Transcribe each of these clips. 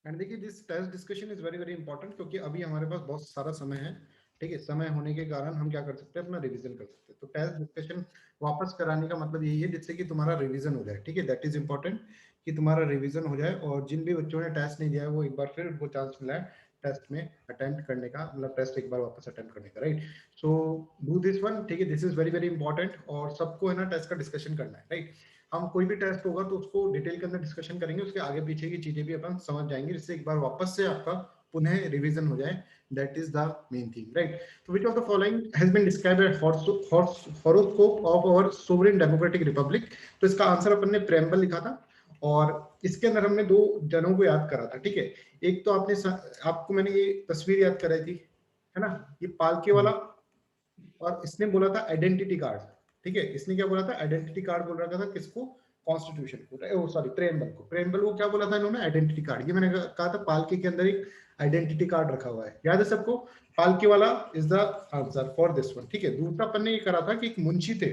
And देखिए this test discussion is very very important, क्योंकि अभी हमारे पास बहुत सारा समय है, ठीक है। समय होने के कारण हम क्या कर सकते हैं, अपना रिवीजन कर सकते हैं। तो टेस्ट डिस्कशन वापस कराने का मतलब यही है जिससे कि तुम्हारा रिवीजन हो जाए, ठीक है। दैट इज इंपॉर्टेंट कि तुम्हारा रिवीजन हो जाए, और जिन भी बच्चों ने टेस्ट नहीं दिया है वो एक बार फिर उनको चांस मिला है टेस्ट में अटेम्प्ट करने का, मतलब टेस्ट एक बार वापस अटेम्प्ट करने का, right. So do this one, ठीक है। This is very very important, और सबको है ना टेस्ट का डिस्कशन करना है, राइट। हम कोई भी टेस्ट होगा तो उसको डिटेल के अंदर डिस्कशन करेंगे, उसके आगे पीछे की चीजें भी अपन समझ जाएंगे, जिससे एक बार वापस से आपका पुनः रिवीजन हो जाए। That is the main thing, right. तो which of the following has been described as horoscope of our sovereign democratic republic. तो इसका आंसर अपन ने प्रेम्बल लिखा था, और इसके अंदर हमने दो जनों को याद करा था, ठीक है। एक तो आपको मैंने ये तस्वीर याद कराई थी, है ना, ये पालके वाला, और इसने बोला था आइडेंटिटी कार्ड, ठीक है। इसने क्या बोला था, आइडेंटिटी कार्ड बोल रखा था किसको, कॉन्स्टिट्यूशन को, सॉरी प्रेम्बल को। प्रेम्बल को क्या बोला था इन्होंने, आइडेंटिटी कार्ड। ये मैंने कहा था पालके के अंदर एक आइडेंटिटी कार्ड रखा हुआ है, याद है सबको। पालके वाला is the answer for this one, ठीक है। दूसरा अपन ने ये करा था कि एक मुंशी थे,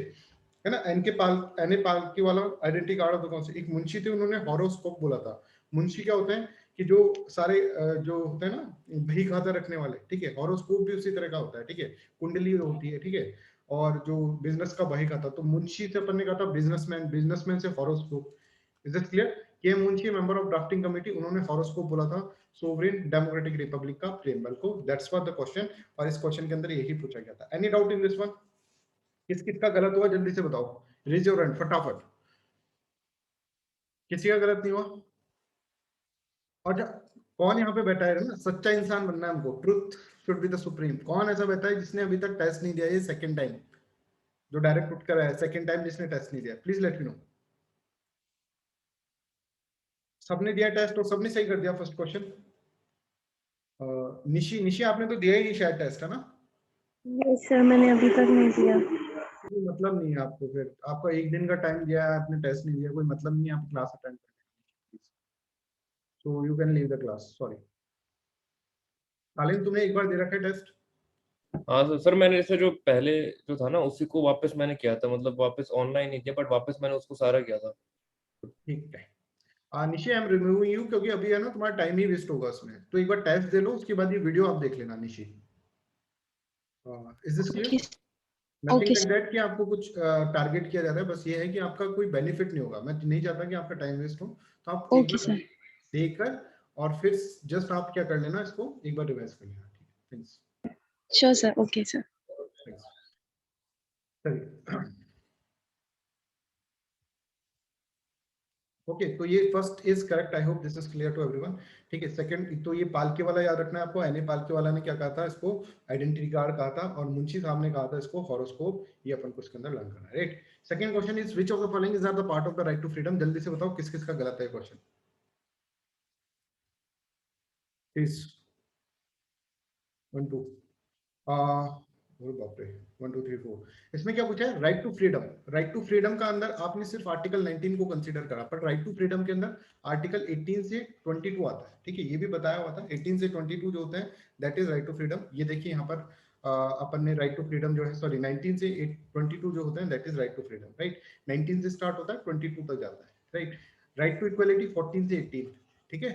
है ना, एन पालके वाला आइडेंटिटी कार्ड होता कौन से, एक मुंशी थे, उन्होंने हॉरोस्कोप बोला था। मुंशी क्या होते हैं कि जो सारे जो होते हैं ना बही खाता रखने वाले, ठीक है। हॉरोस्कोप भी उसी तरह का होता है, ठीक है। कुंडली होती है, ठीक है। और जो बिजनेस का बही खाता, तो मुंशी से अपन ने कहा था बिजनेसमैन, बिजनेसमैन से horoscope. Is it clear? K Munshi member of drafting committee, उन्होंने हॉरोस्कोप बोला था सोवरेन डेमोक्रेटिक रिपब्लिक का प्रेम्बल को। दैट्स व्हाट द क्वेश्चन, और इस क्वेश्चन के अंदर यही पूछा गया था। Any doubt in this one? किस किस का गलत हुआ जल्दी से बताओ, रेज योर हैंड फटाफट। किसी का गलत नहीं हुआ? और कौन यहाँ पे बैठा है ना, सच्चा इंसान बनना है हमको, truth should be the supreme. कौन ऐसा बैठा है जिसने अभी तक टेस्ट नहीं दिया, ये सेकंड टाइम जो डायरेक्ट उठ कर आया, सेकंड टाइम जिसने टेस्ट नहीं दिया, प्लीज लेट मी नो। सबने दिया टेस्ट और सबने सही कर दिया फर्स्ट क्वेश्चन। निशी, निशी आपने तो दिया ही नहीं शायद टेस्ट, है ना? नहीं सर, मैंने अभी तक नहीं दिया। कोई मतलब नहीं है आपको, फिर आपका एक दिन का टाइम दिया है, आपने टेस्ट नहीं दिया, कोई मतलब नहीं है आप क्लास अटेंड करने का। So you can leave the class, sorry. Alin तुमने एक बार दे रखा है टेस्ट? हाँ सर, सर मैंने जैसे जो पहले जो था ना उसी को वापस मैंने किया था, मतलब वापस ऑनलाइन नहीं किया, बट वापस मैंने उसको सारा किया था। ठीक है। Nishi I am removing you, क्योंकि अभी है ना तुम्हारा टाइम ही वेस्ट होगा उसमें। तो एक बार टेस्ट दे लो, उसके बाद ये वीडियो आप देख लेना Nishi. Is this clear? Nothing like that कि आपको कुछ टारगेट किया जा रहा है, बस ये है कि आपका कोई बेनिफिट नहीं होगा। मैं नहीं चाहता कि आपका टाइम वेस्ट हो, तो आप एक बार देखकर और फिर जस्ट आप क्या कर लेना, इसको एक बार रिवाइज कर लेना, ठीक है। Thanks. Sure sir, okay sir. Thanks. चलिए, ओके, तो ये first is correct. I hope this is clear to everyone, ठीक है। सेकंड, तो ये पालके वाला याद रखना है आपको। एन पालके वाला ने क्या कहा था, इसको आइडेंटिटी कार्ड कहा था, और मुंशी साहब ने कहा था इसको हॉरोस्कोप। ये अपन को इसके अंदर लर्न करना है, right. Second question is which of the following is are the part of the right to freedom. जल्दी से बताओ किस किस का गलत है क्वेश्चन, प्लीज। 1 2 बाप रे, 1 2 3 4। इसमें क्या पूछा है, right to freedom. Right to freedom का अंदर आपने सिर्फ आर्टिकल 19 को कंसीडर करा, पर राइट टू फ्रीडम के अंदर आर्टिकल 18 से 22 आता है, ठीक है। ये भी बताया हुआ था, 18 से 22 जो होते हैं that is right to freedom. ये देखिए यहाँ पर अपन ने राइट टू फ्रीडम जो है, सॉरी 19 से 22 जो होते हैं that is right to freedom, right. 19 से स्टार्ट होता है, 22 तक जाता है, राइट। राइट टू इक्वलिटी 14 से 18, ठीक है।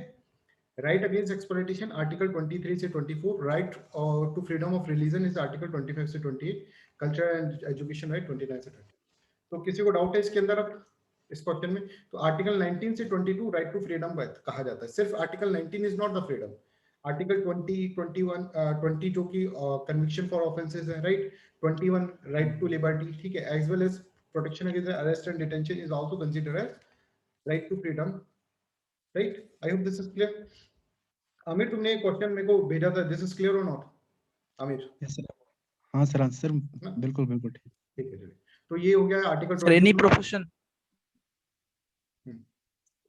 राइट अगेंस्ट एक्सप्लॉइटेशन आर्टिकल 23 से 24, right to freedom of religion is article 25 से 28, कल्चर एंड एजुकेशन राइट 29 से 30। तो किसी को डाउट है इसके अंदर अब इस क्वेश्चन में? तो आर्टिकल 19 से 22 राइट टू फ्रीडम कहा जाता है। सिर्फ article 19 is not the freedom. Article 20, 21, 20 जो कि कन्विक्शन फॉर ऑफेंसेस है, राइट। 21 राइट टू लिबर्टी, ठीक है, as well as protection against arrest and detention is also considered as right to freedom, right. I hope this is clear. Aamir, तुमने एक question मेरे को भेजा था, दिस इज क्लियर और नॉट आमिर? Yes sir. हाँ सर, आंसर बिल्कुल बिल्कुल ठीक। ठीक है, चलिए। तो ये हो गया article sir any profession,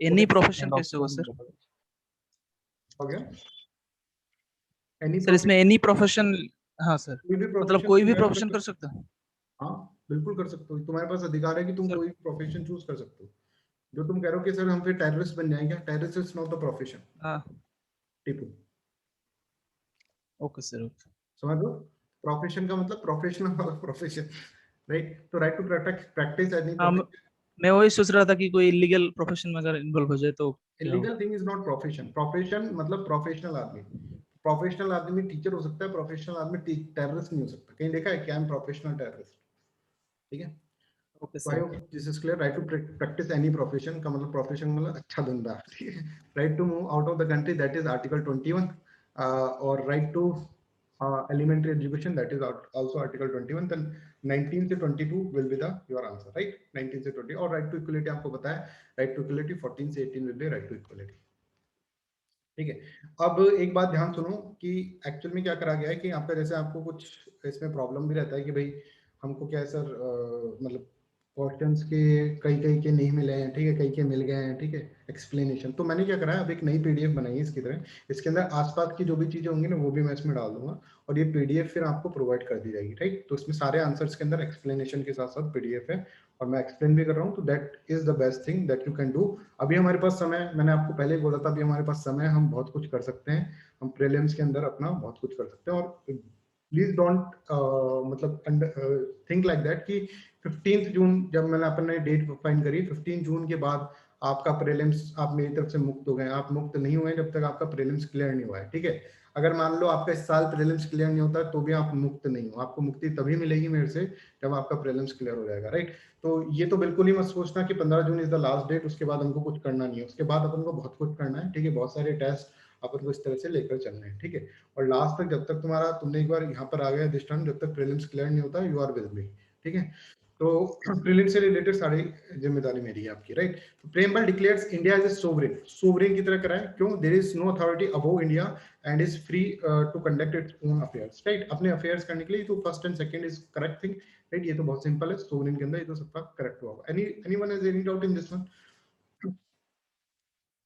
any profession कैसे होगा सर? हो गया एनी सर इसमें एनी प्रोफेशन, हाँ सर, मतलब कोई भी प्रोफेशन कर सकता है? हाँ बिल्कुल कर सकते हो, तुम्हारे पास अधिकार है कि तुम कोई प्रोफेशन चूज कर सकते हो। जो तुम कह रहे हो कि सर हम फिर टेररिस्ट बन जाएंगे, terrorist is not the profession. हाँ, टिपू, ओके सर, ओके। समझ लो, प्रोफेशन का मतलब प्रोफेशनल वाला प्रोफेशन, राइट। तो right to practice any profession मैं वही सोच रहा था कि कोई इलीगल प्रोफेशन में अगर इन्वॉल्व हो जाए तो क्या हो? Illegal thing is not profession. Profession मतलब प्रोफेशनल आदमी। प्रोफेशनल आदमी टीचर हो सकता है, प्रोफेशनल आदमी टेररिस्ट नहीं हो सकता। कहीं देखा है क्या है प्रोफेशनल टेररिस्ट? ठीक है, ओके तो I sir. Hope this is clear. Right to practice any profession का मतलब प्रोफेशन मतलब अच्छा धंधा, ठीक है। Right to move out of the country, that is article 21, और right to elementary education, that is also article 21। then 19 से 22 will be the your answer, right? 19 से 20। और right to equality आपको पता है, right to equality 14 से 18 will be right to equality, ठीक है। अब एक बात ध्यान सुनो कि एक्चुअल में क्या करा गया है कि आपका जैसे आपको कुछ इसमें प्रॉब्लम भी रहता है कि भाई हमको क्या है सर, मतलब क्वेश्चंस के कई कई के नहीं मिले हैं, ठीक है, कई के मिल गए हैं, ठीक है, एक्सप्लेनेशन। तो मैंने क्या करा है, अब एक नई पीडीएफ बनाई है इसकी तरह। इसके अंदर आसपास की जो भी चीजें होंगी ना वो भी मैं इसमें डाल दूंगा, और ये पीडीएफ फिर आपको प्रोवाइड कर दी जाएगी, राइट। तो इसमें सारे आंसर्स के अंदर एक्सप्लेनेशन के साथ साथ पीडीएफ है, और मैं एक्सप्लेन भी कर रहा हूँ। तो that is the best thing that you can do. अभी हमारे पास समय, मैंने आपको पहले ही बोला था, अभी हमारे पास समय, हम बहुत कुछ कर सकते हैं। हम प्रीलिम्स के अंदर अपना बहुत कुछ कर सकते हैं। और प्लीज डोंट मतलब थिंक लाइक दैट कि 15 जून जब मैंने अपने डेट फाइंड करी, 15 जून के बाद आपका प्रीलिम्स, आप मेरी तरफ से मुक्त हो गए। आप मुक्त नहीं हुए जब तक आपका प्रीलिम्स क्लियर नहीं हुआ है, ठीक है। अगर मान लो आपका इस साल प्रीलिम्स क्लियर नहीं होता तो भी आप मुक्त नहीं हो। आपको मुक्ति तभी मिलेगी मेरे से जब आपका प्रीलिम्स क्लियर हो जाएगा, राइट। तो ये तो बिल्कुल ही मत सोचना कि 15 June is the last date, उसके बाद हमको कुछ करना नहीं है। उसके बाद अपन को बहुत कुछ करना है, ठीक है। बहुत सारे टेस्ट अपन को इस तरह से लेकर चलने हैं, ठीक है। और लास्ट तक जब तक तुम्हारा, तुमने एक बार यहाँ पर आ गया दिस टाइम, जब तक प्रीलिम्स क्लियर नहीं होता, यू आर विद मी, ठीक है। तो प्रीलिम्स से रिलेटेड सारी जिम्मेदारी मेरी है आपकी, राइट। तो preamble declares India as a sovereign, sovereign की तरह कराए, क्यों? There is no authority above India and is free to conduct its own affairs, right. अपने अफेयर्स करने के लिए तो first and second is correct thing, right. ये तो बहुत सिंपल है, सोवरेन के अंदर ये तो सबका करेक्ट होगा। Anyone has any doubt in this one?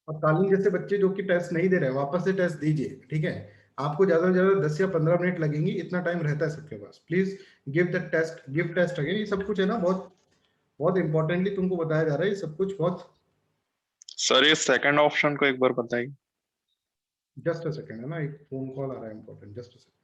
और तालीम जैसे बच्चे जो कि टेस्ट नहीं दे रहे हैं, वापस से टेस्ट दीजिए, ठीक है। आपको ज्यादा से ज्यादा 10 या 15 मिनट लगेंगे, इतना टाइम रहता है सबके पास। Please give the test, give test again. ये सब कुछ है ना, बहुत बहुत इंपॉर्टेंटली तुमको बताया जा रहा है ये सब कुछ, बहुत। सर ये सेकंड ऑप्शन को एक बार बताइए। जस्ट अ सेकंड, है ना, एक फोन कॉल आ रहा है important, just a second.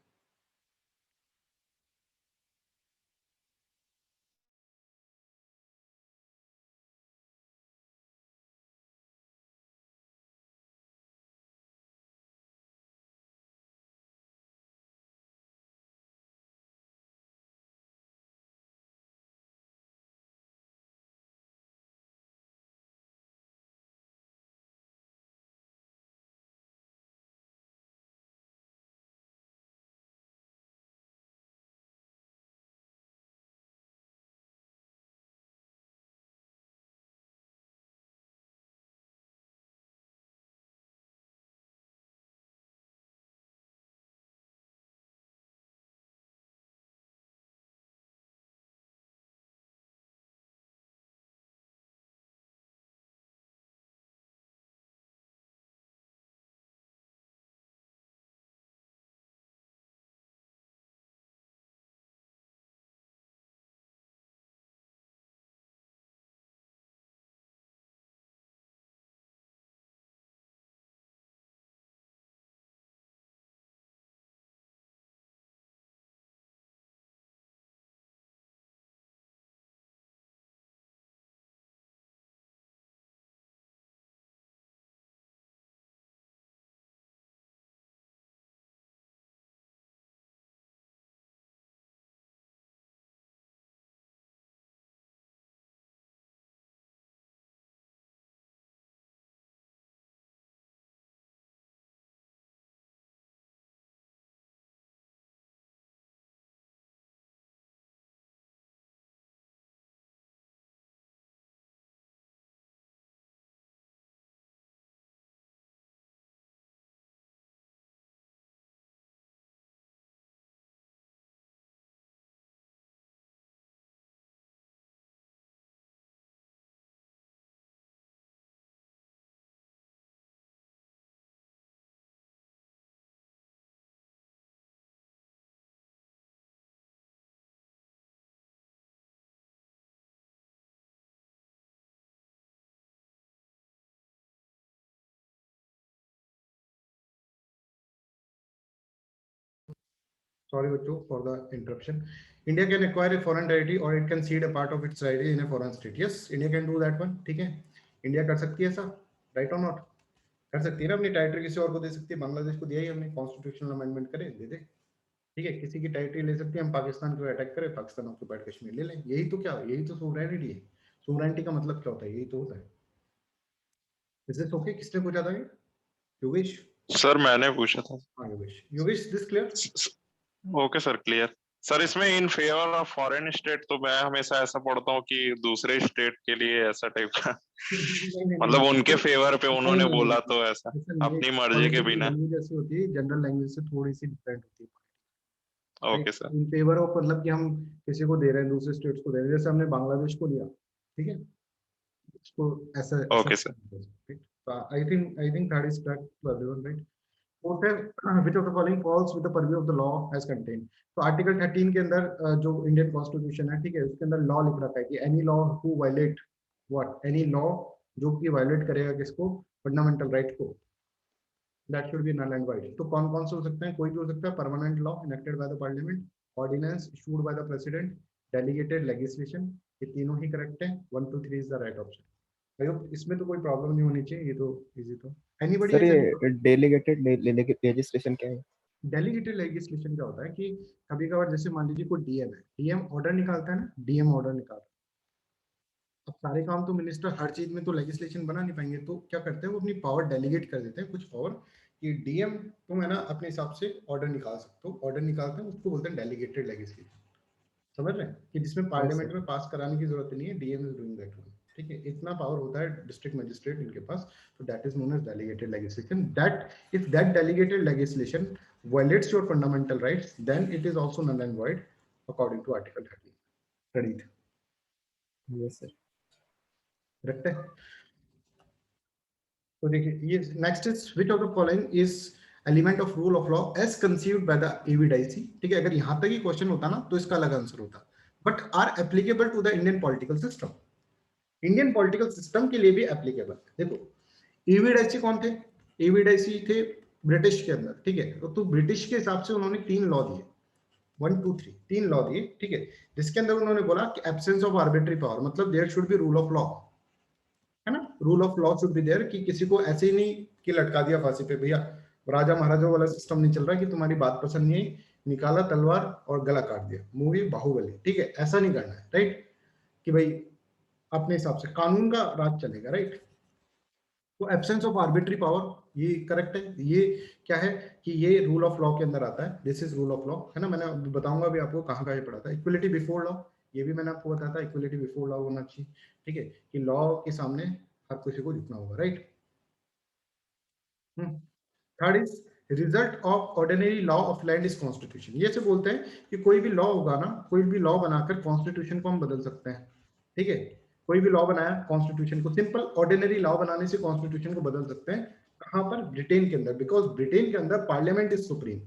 Sorry बच्चों for the interruption. India can acquire a foreign territory or it can cede a part of its territory in a foreign state. Yes, India can do that one. ठीक है, India कर सकती है ऐसा, right or not? कर सकती है ना, अपनी टेरिटरी किसी और को दे सकती है। बांग्लादेश को दिया ही हमने, कॉन्स्टिट्यूशनल अमेंडमेंट करे, दे दे, ठीक है। किसी की टेरिटरी ले सकती है, हम पाकिस्तान को अटैक करें, पाकिस्तान ऑक्युपाइड कश्मीर ले लें। यही तो क्या, यही तो सोवरेनिटी है। सोवरेनिटी का मतलब क्या होता है, यही तो होता है। Is this okay? किसने पूछा था ये? योगेश? सर मैंने पूछा था। हाँ Yogesh, Yogesh this clear? Okay sir, clear. Sir इसमें in favour of foreign state तो मैं हमेशा ऐसा पढ़ता हूँ कि दूसरे स्टेट के लिए ऐसा टाइप का मतलब उनके फेवर पे उन्होंने बोला तो ऐसा अपनी मर्जी के बिना। जैसी होती है, जनरल लैंग्वेज से थोड़ी सी डिफरेंट होती है। Okay sir. In favour of मतलब कि हम किसी को दे रहे हैं, दूसरे स्टेट्स को दे रहे हैं, जैसे हमने बांग्लादेश को लिया, ठीक है, इसको ऐसा। Okay sir. I think that is correct to everyone, right? Fourth है, which of the following falls with the purview of the law as contained? तो आर्टिकल 13 के अंदर जो इंडियन कॉन्स्टिट्यूशन है, ठीक है, उसके अंदर लॉ लिख रखा है कि any law who violate what, any law जो कि वायलेट करेगा किसको, फंडामेंटल राइट को, that should be null and void. तो कौन कौन से हो सकते हैं? कोई भी हो सकता है, permanent law enacted by the parliament, ordinance issued by the president, delegated legislation. ये तीनों ही करेक्ट है। 1 2 3 इज द राइट ऑप्शन। इसमें तो कोई प्रॉब्लम नहीं होनी चाहिए, ये तो इजी। तो एनीबॉडी? सर ये डेलीगेटेड लेजिस्लेशन क्या है? डेलीगेटेड लेजिस्लेशन क्या होता है कि कभी कभार जैसे मान लीजिए कोई डीएम है, डीएम ऑर्डर निकालता है ना, डीएम ऑर्डर निकालता है। अब सारे काम तो मिनिस्टर हर चीज में तो लेजिस्लेशन बना नहीं पाएंगे, तो क्या करते हैं वो अपनी पावर डेलीगेट कर देते हैं, कुछ पावर कि डीएम तुम है ना अपने हिसाब से ऑर्डर निकाल सकते हो। ऑर्डर निकालते हैं, उसको बोलते हैं डेलीगेटेड लेजिस्लेशन। समझ रहे हैं कि जिसमें पार्लियामेंट में पास कराने की जरूरत नहीं है, DM is doing that one, ठीक है। इतना पावर होता है डिस्ट्रिक्ट मजिस्ट्रेट इनके पास, तो that is known as delegated legislation. That if that delegated legislation violates your fundamental rights, then it is also null and void according to article 13. Ready? Yes sir. Correct है। तो देखिए ये next is which of the following is element of rule of law as conceived by the AVDIC, ठीक है। अगर यहां तक ही question होता ना तो इसका अलग आंसर होता, but are applicable to the Indian political system. Indian political system के लिए भी एप्लीकेबल। देखो AVDIC कौन थे? AVDIC थे ब्रिटिश के अंदर, ठीक है। तो ब्रिटिश के हिसाब से उन्होंने 3 लॉ दिए, 1 2 3 3 लॉ दिए, ठीक है, जिसके अंदर उन्होंने बोला कि एब्सेंस ऑफ आर्बिट्री पावर, मतलब there should be rule of law, है ना। Rule of law should be there कि किसी को ऐसे ही नहीं कि लटका दिया फांसी पे, भैया राजा महाराजा वाला सिस्टम नहीं चल रहा कि तुम्हारी बात पसंद नहीं आई, निकाला तलवार और गला काट दिया, मूवी बाहुबली, ठीक है, ऐसा नहीं करना है, राइट। कि भाई अपने हिसाब से कानून का राज चलेगा, राइट। तो एब्सेंस ऑफ आर्बिट्री पावर ये करेक्ट है। ये क्या है कि ये रूल ऑफ लॉ के अंदर आता है, this is rule of law, है ना। मैंने बताऊंगा भी आपको कहाँ कहाँ ये पढ़ा था। इक्वलिटी बिफोर लॉ, ये भी मैंने आपको बताया था, इक्वलिटी बिफोर लॉ होना चाहिए, ठीक है, कि लॉ के सामने हर किसी को झुकना होगा, right. Third is result of ordinary law of land is constitution. ये से बोलते हैं कि कोई भी लॉ होगा ना, कोई भी लॉ बनाकर कॉन्स्टिट्यूशन को हम बदल सकते हैं, ठीक है। कोई भी लॉ बनाया कॉन्स्टिट्यूशन को, सिंपल ऑर्डिनरी लॉ बनाने से कॉन्स्टिट्यूशन को बदल सकते हैं। कहां पर? ब्रिटेन के अंदर, बिकॉज ब्रिटेन के अंदर parliament is supreme.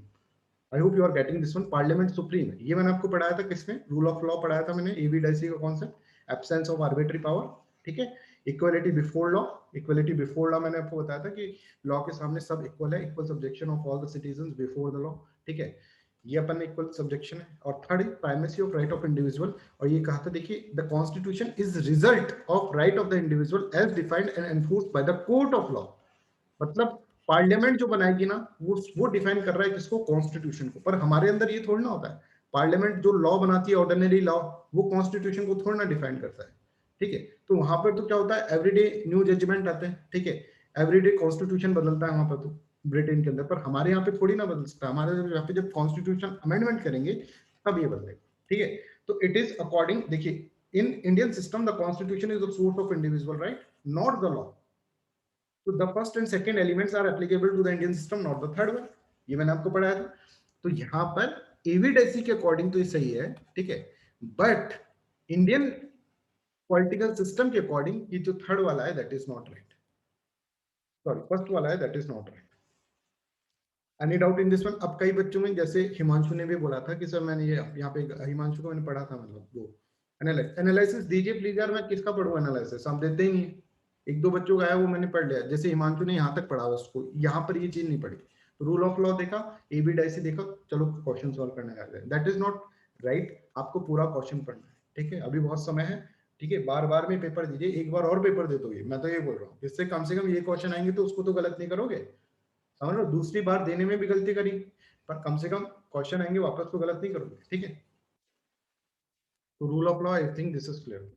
I hope you are getting this one, parliament supreme है। ये मैंने आपको पढ़ाया था किसमें? रूल ऑफ लॉ पढ़ाया था मैंने, AVDIC का concept, absence of arbitrary power, ठीक है। Equality before law, equality before law मैंने आपको बताया था कि लॉ के सामने सब इक्वल है, equal subjection of all the citizens before the law, ठीक है, ये अपन इक्वल सब्जेक्शन है। और third is primacy of right of individual, और ये कहा था देखिए the constitution is result of right of the individual as defined and enforced by the court of law. मतलब पार्लियामेंट जो बनाएगी ना वो डिफाइन कर रहा है किसको? कॉन्स्टिट्यूशन को। पर हमारे अंदर ये थोड़ी ना होता है, पार्लियामेंट जो लॉ बनाती है ऑर्डिनरी लॉ, वो कॉन्स्टिट्यूशन को थोड़ी ना डिफाइन करता है, ठीक है। तो वहां पर तो क्या होता है, एवरीडे न्यू जजमेंट आते हैं, ठीक है, एवरीडे कॉन्स्टिट्यूशन बदलता है वहां पर तो ब्रिटेन के अंदर, पर हमारे यहाँ पे थोड़ी ना बदल सकता। हमारे यहाँ पे जब कॉन्स्टिट्यूशन अमेंडमेंट करेंगे तब ये बदलेगा, ठीक है। तो इट इज अकॉर्डिंग, देखिए in Indian system the constitution is the source of individual right, not the law. So the first and second elements are applicable to the Indian system, not the third one. ये मैंने आपको पढ़ाया था। तो यहाँ पर AVDIC के according तो ये सही है, ठीक है, बट इंडियन पॉलिटिकल सिस्टम के अकॉर्डिंग ये जो थर्ड वाला है that is not right, sorry first वाला है that is not right. Any doubt in this one? अब कई बच्चों में, जैसे हिमांशु ने भी बोला था कि सर मैंने ये यहाँ पे हिमांशु को मैंने पढ़ा था, मतलब वो एनालिसिस दीजिए प्लीज। यार मैं किसका पढ़ूं एनालिसिस, आप देते ही नहीं। एक दो बच्चों का है वो मैंने पढ़ लिया, जैसे हिमांशु ने यहाँ तक पढ़ा हुआ, उसको यहाँ पर ये चीज नहीं पढ़ी। रूल ऑफ लॉ देखा, AVDIC देखा, चलो क्वेश्चन सॉल्व करने लग गए। दैट इज नॉट राइट, आपको पूरा क्वेश्चन पढ़ना है, ठीक है, अभी बहुत समय है, ठीक है, बार बार में पेपर दीजिए, एक बार और पेपर दे दोगे, मैं तो ये बोल रहा हूँ, जिससे कम से कम ये क्वेश्चन आएंगे तो उसको तो गलत नहीं करोगे, समझ लो, दूसरी बार देने में भी गलती करी, पर कम से कम क्वेश्चन आएंगे वापस तो गलत नहीं करोगे, ठीक है। तो rule of law, I think this is clear.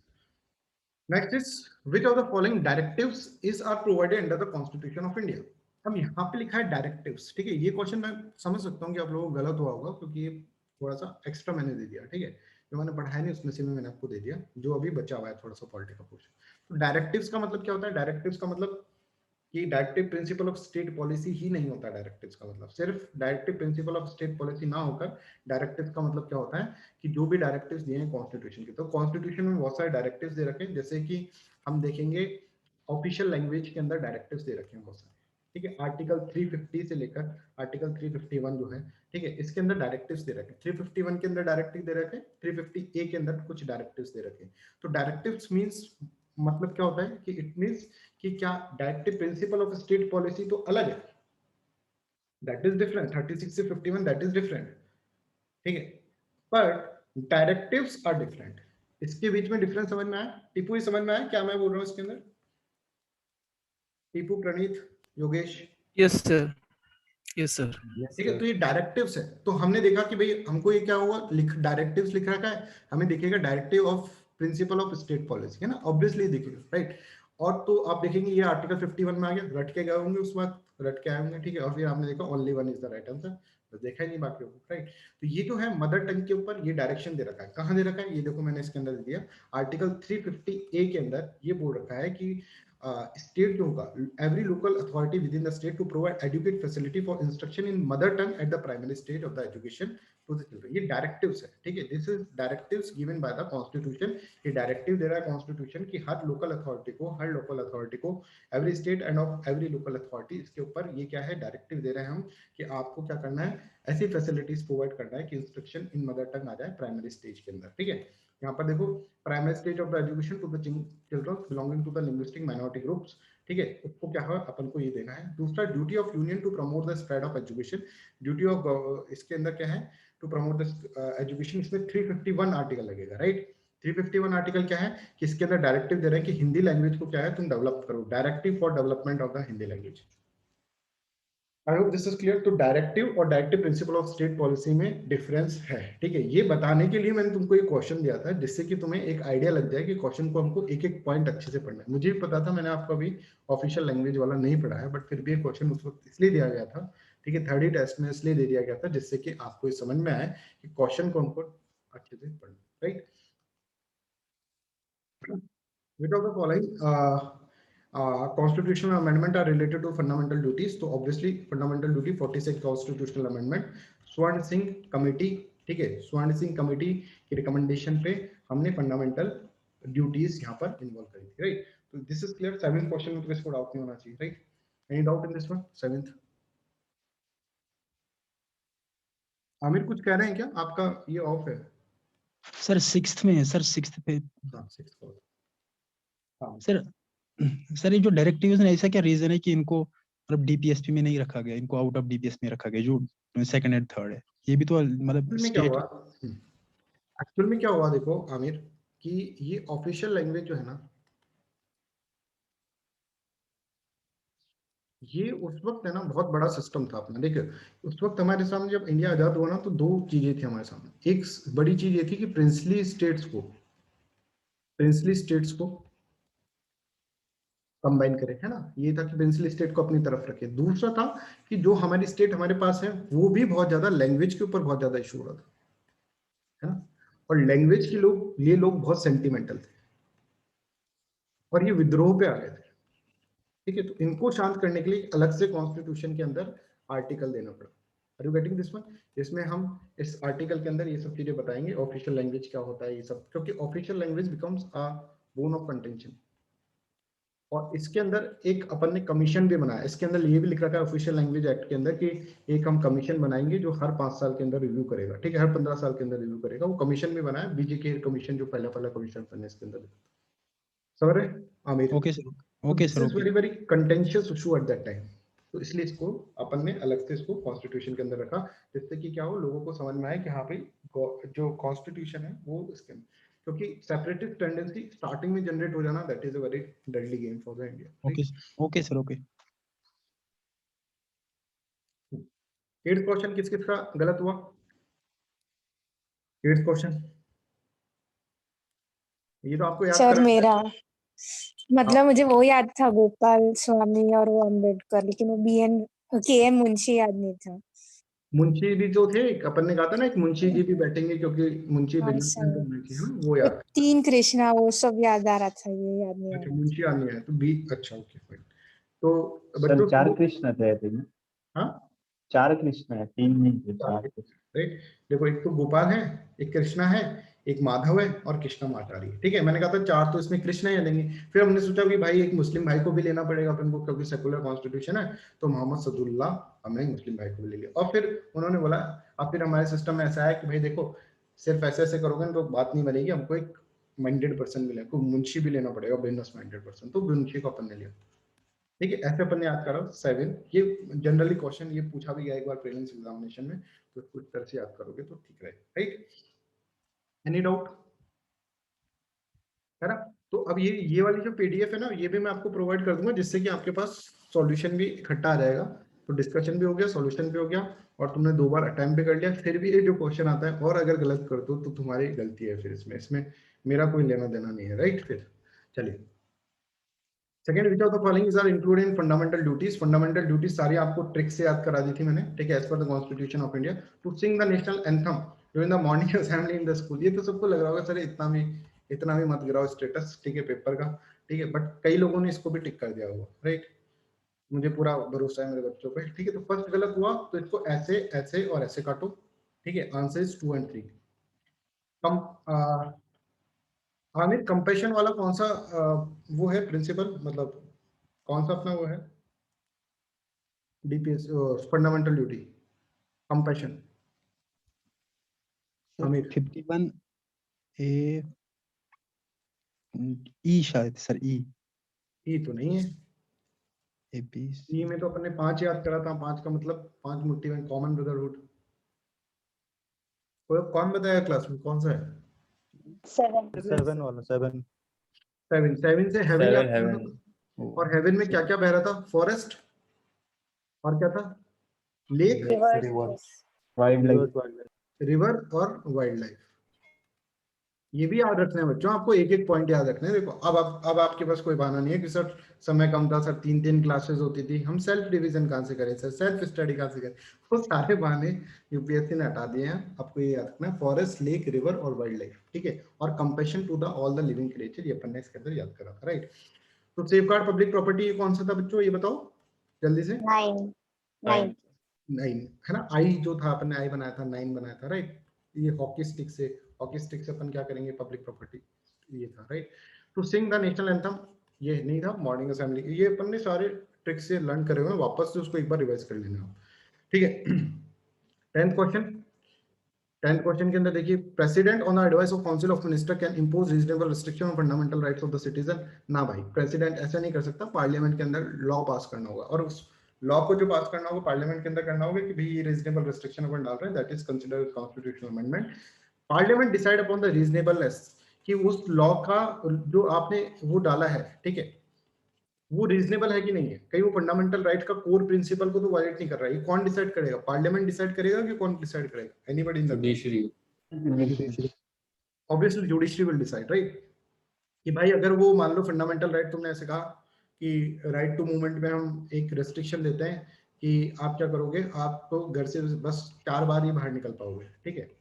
Next is which of the following directives is are provided under the constitution of India. अब यहाँ पे लिखा है डायरेक्टिव्स, ठीक है, ये क्वेश्चन मैं समझ सकता हूँ कि आप लोगों को गलत हुआ होगा, क्योंकि ये थोड़ा सा एक्स्ट्रा मैंने दे दिया, ठीक है, जो मैंने पढ़ाया नहीं उसमें से भी मैंने आपको दे दिया, जो अभी बचा हुआ है थोड़ा सा पॉलिटी का पोर्शन। तो डायरेक्टिव्स का मतलब क्या होता है? डायरेक्टिव्स का मतलब कि directive principle of state policy ही नहीं होता डायरेक्टिव्स का मतलब, सिर्फ directive principle of state policy ना होकर डायरेक्टिव्स का मतलब क्या होता है कि जो भी डायरेक्टिव्स दिए हैं कॉन्स्टिट्यूशन के, तो कॉन्स्टिट्यूशन में बहुत सारे डायरेक्टिव्स दे रखे हैं, जैसे कि हम देखेंगे ऑफिशियल लैंग्वेज के अंदर डायरेक्टिव्स दे रखे हैं बहुत सारे, ठीक है, आर्टिकल 350 से लेकर आर्टिकल 351 जो है, ठीक है, इसके अंदर डायरेक्टिव्स दे रखे हैं, 351 के अंदर डायरेक्टिव दे रखे हैं, 350 ए के अंदर कुछ डायरेक्टिव्स दे रखे हैं। तो डायरेक्टिव्स मींस मतलब क्या होता है कि इट मींस कि क्या directive principle of state policy तो अलग है, दैट इज डिफरेंट, 36 से 51 दैट इज डिफरेंट, ठीक है, पर डायरेक्टिव्स आर डिफरेंट। इसके बीच में डिफरेंस समझ में आया? टीपू ही समझ में आया क्या मैं बोल रहा हूँ इसके अंदर? Tipu, Praneet, Yogesh? Yes sir, yes sir. ठीक है, तो ये डायरेक्टिव्स है, तो हमने देखा कि भाई हमको ये क्या हुआ, डायरेक्टिव्स लिख रखा है, हमें दिखेगा directive of principal of state policy, है ना, ऑब्वियसली दिखेगा, राइट। और तो आप देखेंगे ये आर्टिकल 51 में आ गया, रट के गए होंगे उस वक्त, रट के आए होंगे, ठीक है, और फिर आपने देखा only one is the right answer, तो देखा ही नहीं बाकी को, राइट। तो ये जो है मदर टंग के ऊपर ये डायरेक्शन दे रखा है, कहाँ दे रखा है ये देखो, मैंने इसके अंदर दे दिया, आर्टिकल 350 ए के अंदर ये बोल रखा है कि स्टेट जो होगा, every local authority within the state to provide educate facility for instruction in mother tongue at the primary stage of the education to the children. ये डायरेक्टिव्स है, ठीक है, this is directives given by the constitution. ये directive दे रहा है constitution की हर लोकल अथॉरिटी को every state and of every local authority, इसके ऊपर ये क्या है, डायरेक्टिव दे रहे हैं हम कि आपको क्या करना है, ऐसी फैसिलिटीज प्रोवाइड करना है कि इंस्ट्रक्शन इन मदर टंग आ जाए प्राइमरी स्टेज के अंदर, ठीक है। यहाँ पर देखो, primary stage of the education to the children belonging to the linguistic minority groups, ठीक है, उसको क्या है, अपन को ये देना है। दूसरा, duty of union to promote the spread of education, duty of इसके अंदर क्या है, टू प्रमोट द एजुकेशन, इसमें 351 आर्टिकल लगेगा, राइट। 351 आर्टिकल क्या है कि इसके अंदर डायरेक्टिव दे रहे हैं कि हिंदी लैंग्वेज को क्या है तुम डेवलप करो, directive for development of the Hindi language. I hope this is clear. तो डायरेक्टिव और directive principle of state policy में डिफरेंस है, ठीक है, ये बताने के लिए मैंने तुमको एक क्वेश्चन दिया था, जिससे कि तुम्हें एक आइडिया लग जाए कि क्वेश्चन को हमको एक एक पॉइंट अच्छे से पढ़ना है। मुझे भी पता था, मैंने आपको अभी ऑफिशियल लैंग्वेज वाला नहीं पढ़ा है, बट फिर भी क्वेश्चन उस वक्त इसलिए दिया गया था, ठीक है, 3rd टेस्ट में इसलिए दे दिया गया था जिससे कि आपको ये समझ में आए कि क्वेश्चन को हमको अच्छे से पढ़ना, right. Which of the following constitutional amendment are related to fundamental duties? तो obviously fundamental duty 46 constitutional amendment, स्वर्ण सिंह कमेटी, ठीक है, स्वर्ण सिंह कमेटी की रिकमेंडेशन पे हमने फंडामेंटल ड्यूटीज यहाँ पर इन्वॉल्व करी थी, राइट। तो this is clear. 7th question में तो किसको डाउट नहीं होना चाहिए, right. Any doubt in this one? 7th Aamir कुछ कह रहे हैं क्या? आपका ये ऑफ है सर 6th में है सर, 6th पे। हाँ 6th। हाँ सर ये जो डायरेक्टिव है ऐसा क्या रीजन है कि इनको मतलब डीपीएसपी में नहीं रखा गया, इनको आउट ऑफ डीपीएस में रखा गया, जो सेकंड एंड थर्ड है, ये भी तो मतलब स्टेट। एक्चुअल में क्या हुआ देखो आमिर, कि ये ऑफिशियल लैंग्वेज जो है ना, ये उस वक्त है ना बहुत बड़ा सिस्टम था अपना। देखिए उस वक्त हमारे सामने जब इंडिया आजाद हुआ ना, तो 2 चीजें थी हमारे सामने। एक बड़ी चीज ये थी कि प्रिंसली स्टेट्स को कंबाइन करें, है ना, ये था कि प्रिंसली स्टेट को अपनी तरफ रखे। दूसरा था कि जो हमारी स्टेट हमारे पास है वो भी बहुत ज्यादा लैंग्वेज के ऊपर बहुत ज्यादा इशू हो रहा था, है ना, और लैंग्वेज के ये लोग बहुत सेंटिमेंटल थे और ये विद्रोह पे आ गए थे, ठीक है। तो इनको शांत करने के लिए अलग से कॉन्स्टिट्यूशन के अंदर आर्टिकल देना पड़ा। Are you getting this one? इसमें हम इस आर्टिकल के अंदर ये सब चीजें बताएंगे, ऑफिशियल लैंग्वेज क्या होता है ये सब, क्योंकि official language becomes a bone of contention. और इसके अंदर एक अपन ने कमीशन भी बनाया, इसके अंदर ये भी लिख रखा है ऑफिशियल लैंग्वेज एक्ट के अंदर कि एक हम कमीशन बनाएंगे जो हर 5 साल के अंदर रिव्यू करेगा, ठीक है, हर 15 साल के अंदर रिव्यू करेगा। वो कमीशन भी बनाया, बीजेके कमीशन, जो पहला कमीशन बनने इसके अंदर। समझ रहे Aamir? Okay sir, okay sir, very very contentious issue at that time, तो इसलिए इसको अपन ने अलग से इसको कॉन्स्टिट्यूशन के अंदर रखा, जिससे कि क्या हो, लोगों को समझ में आए कि हाँ भाई जो कॉन्स्टिट्यूशन है वो इसके, क्योंकि सेपरेटिस्ट टेंडेंसी स्टार्टिंग में जनरेट हो जाना, that is a very deadly game for the India. Okay sir, okay. 8th question किस किस का गलत हुआ? 8th क्वेश्चन ये तो आपको याद सर करा। मेरा हाँ। मतलब मुझे वो याद था, गोपाल स्वामी और वो अम्बेडकर, लेकिन वो के.एम. मुंशी याद नहीं था। मुंशी जी जो थे, अपन ने कहा था ना एक मुंशी जी भी बैठेंगे क्योंकि मुंशी हाँ बिजनेसमैन तो सर, होने चाहिए, वो याद। 3 कृष्णा वो सब याद आ रहा था, ये याद नहीं आ अच्छा रहा मुंशी याद नहीं आया तो बी, अच्छा ओके फाइन। तो सर बच्चों 4 कृष्ण थे तीन। हाँ 4 कृष्ण है, 3 नहीं थे, 4 कृष्ण। राइट, देखो एक तो गोपाल है, एक कृष्णा है, एक माधव है और कृष्णा माचारी है। ठीक है, मैंने कहा था 4 तो इसमें कृष्णा ही लेंगे। फिर हमने सोचा कि भाई एक मुस्लिम भाई को भी लेना पड़ेगा अपन को, क्योंकि सेकुलर कॉन्स्टिट्यूशन है, तो मोहम्मद सदुल्लाह हमने मुस्लिम भाई को भी ले लिया। और फिर उन्होंने बोला, अब फिर हमारे सिस्टम में ऐसा है कि भाई देखो सिर्फ ऐसे ऐसे करोगे ना तो बात नहीं बनेगी, हमको एक माइंडेड पर्सन मिले, को मुंशी भी लेना पड़ेगा, बिजनेस माइंडेड पर्सन, तो मुंशी को अपन ने लिया। ठीक है, ऐसे अपन ने याद करो 7। ये जनरली क्वेश्चन ये पूछा भी गया एक बार प्रीलिम्स एग्जामिनेशन में, तो कुछ तरह से याद करोगे तो ठीक रहे। राइट, एनी डाउट है ना? तो अब ये वाली जो पीडीएफ है ना, ये भी मैं आपको प्रोवाइड कर दूंगा, जिससे कि आपके पास सॉल्यूशन भी इकट्ठा आ जाएगा। तो डिस्कशन भी हो गया, सॉल्यूशन भी हो गया, और तुमने 2 बार अटेम्प्ट भी कर लिया। फिर भी ये जो क्वेश्चन आता है और अगर गलत कर दो तो तुम्हारी गलती है, फिर इसमें मेरा कोई लेना देना नहीं है। राइट, फिर चलिए second, which of the following are included in fundamental duties. Fundamental duties सारी आपको ट्रिक से याद करा दी थी मैंने। ठीक है, as per the constitution of India, to sing the national anthem during the morning assembly in the school. ये तो सबको लग रहा होगा सर इतना भी मत गिराओ स्टेटस, ठीक है, पेपर का। ठीक है, बट कई लोगों ने इसको भी टिक कर दिया होगा। राइट, मुझे पूरा भरोसा है मेरे बच्चों पे। ठीक है, तो फर्स्ट गलत हुआ तो इसको ऐसे ऐसे और ऐसे काटो। ठीक है, answer is 2 and 3। Come Aamir, compassion वाला कौन सा वो है प्रिंसिपल, मतलब कौन सा अपना वो है DPS fundamental duty, compassion? Aamir 51 ए ई शायद सर, ई तो नहीं है। ए बी ई में तो अपन ने 5 याद करा था। 5 का मतलब 5 मुट्ठी में कॉमन ब्रदरहुड। कौन बताया क्लास में, कौन सा है? 7 वाला 7। 7 से हेवन याद 7 करा हेवन। था। और हेवन में क्या क्या बह रहा था? फॉरेस्ट, और क्या था? Lake, wild life. रिवर और वाइल्ड लाइफ। ये भी याद रखना है बच्चों, आपको एक एक पॉइंट याद रखना है। देखो अब आपके पास कोई बहाना नहीं है कि सर समय कम था, सर 3 क्लासेस होती थी, हम सेल्फ डिवीजन कहाँ से करें सर, सेल्फ स्टडी कहाँ से करें? वो सारे बहाने यूपीएससी ने हटा दिए हैं। आपको ये याद रखना है, फॉरेस्ट, लेक, रिवर और वाइल्ड लाइफ। ठीक है, और compassion to the all the living creature, ये अपन ने इसके अंदर याद करा था। राइट, तो सेफगार्ड पब्लिक प्रॉपर्टी ये कौन सा था बच्चों, ये बताओ जल्दी से। 9 9 है ना, आई जो था अपन ने आई बनाया था, 9 बनाया था। राइट, ये हॉकी स्टिक से अपन क्या करेंगे, पब्लिक प्रॉपर्टी ये था। Right, to sing the national anthem ये नहीं था, मॉर्निंग असेंबली, ये अपन ने सारे ट्रिक्स से लर्न करे हुए हैं, वापस से उसको एक बार रिवाइज कर लेना आप। ठीक है, 10th क्वेश्चन के अंदर देखिए, president on the advice of council of minister can impose reasonable restriction on fundamental rights of the citizen. ना भाई, प्रेसिडेंट ऐसा नहीं कर सकता, पार्लियामेंट के अंदर लॉ पास करना होगा, और उस लॉ को जो पास करना होगा पार्लियामेंट के अंदर करना होगा कि भाई ये रीजनेबल रिस्ट्रिक्शन अपन डाल रहे हैं, that is considered constitutional amendment. Parliament decide upon the reasonableness, कि उस लॉ का जो आपने वो डाला है, ठीक है, वो रीजनेबल है कि नहीं है, कहीं वो फंडामेंटल राइट का कोर प्रिंसिपल को तो वायलेट नहीं कर रहा है। ये कौन डिसाइड करेगा? पार्लियामेंट डिसाइड करेगा कि कौन डिसाइड करेगा? Anybody in the judiciary. Obviously judiciary will decide. Right, कि भाई अगर वो मान लो फंडामेंटल राइट तुमने ऐसे कहा कि राइट टू मूवमेंट में हम एक रेस्ट्रिक्शन देते हैं कि आप क्या करोगे, आप तो घर से बस 4 बार ही बाहर निकल पाओगे। ठीक है,